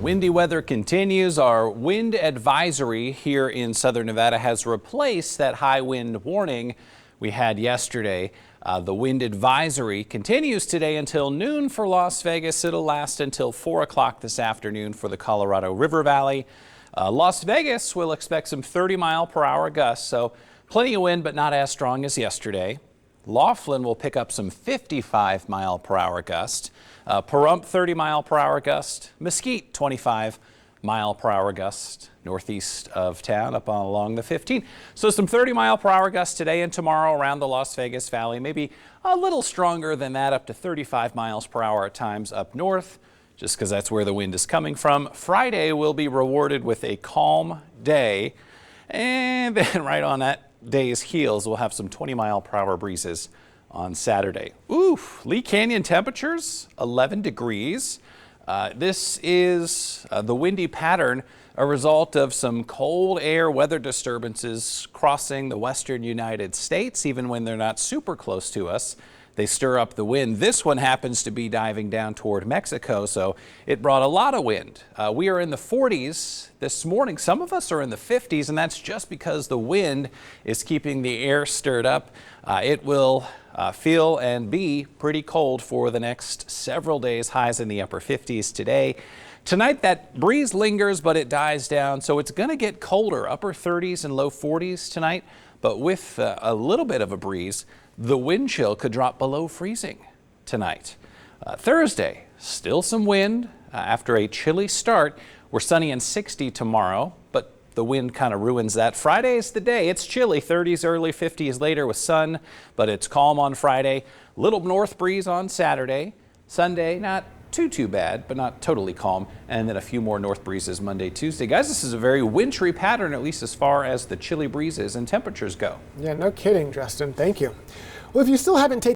Windy weather continues. Our wind advisory here in southern Nevada has replaced that high wind warning we had yesterday. The wind advisory continues today until noon for Las Vegas. It'll last until 4 o'clock this afternoon for the Colorado River Valley. Las Vegas will expect some 30-mile-per-hour gusts, so plenty of wind, but not as strong as yesterday. Laughlin will pick up some 55-mile-per-hour gust. Pahrump, 30-mile-per-hour gust. Mesquite, 25-mile-per-hour gust. Northeast of town up along the 15. So some 30-mile-per-hour gusts today and tomorrow around the Las Vegas Valley. Maybe a little stronger than that, up to 35 miles per hour at times up north, just because that's where the wind is coming from. Friday will be rewarded with a calm day. And then right on that day's heels, we'll have some 20-mile-per-hour breezes on Saturday. Oof, Lee Canyon temperatures, 11 degrees. This is the windy pattern, a result of some cold air weather disturbances crossing the western United States. Even when they're not super close to us, they stir up the wind. This one happens to be diving down toward Mexico, so it brought a lot of wind. We are in the 40s this morning. Some of us are in the 50s, and that's just because the wind is keeping the air stirred up. It will feel and be pretty cold for the next several days. Highs in the upper 50s today. Tonight, that breeze lingers, but it dies down, so it's going to get colder. Upper 30s and low 40s tonight, but with a little bit of a breeze, the wind chill could drop below freezing tonight. Thursday, still some wind after a chilly start. We're sunny and 60 tomorrow, but the wind kind of ruins that. Friday is the day. It's chilly, 30s early, 50s later with sun, but it's calm on Friday. Little north breeze on Saturday. Sunday, not too bad, but not totally calm. And then a few more north breezes Monday, Tuesday. Guys, this is a very wintry pattern, at least as far as the chilly breezes and temperatures go. Yeah, no kidding, Justin. Thank you. Well, if you still haven't taken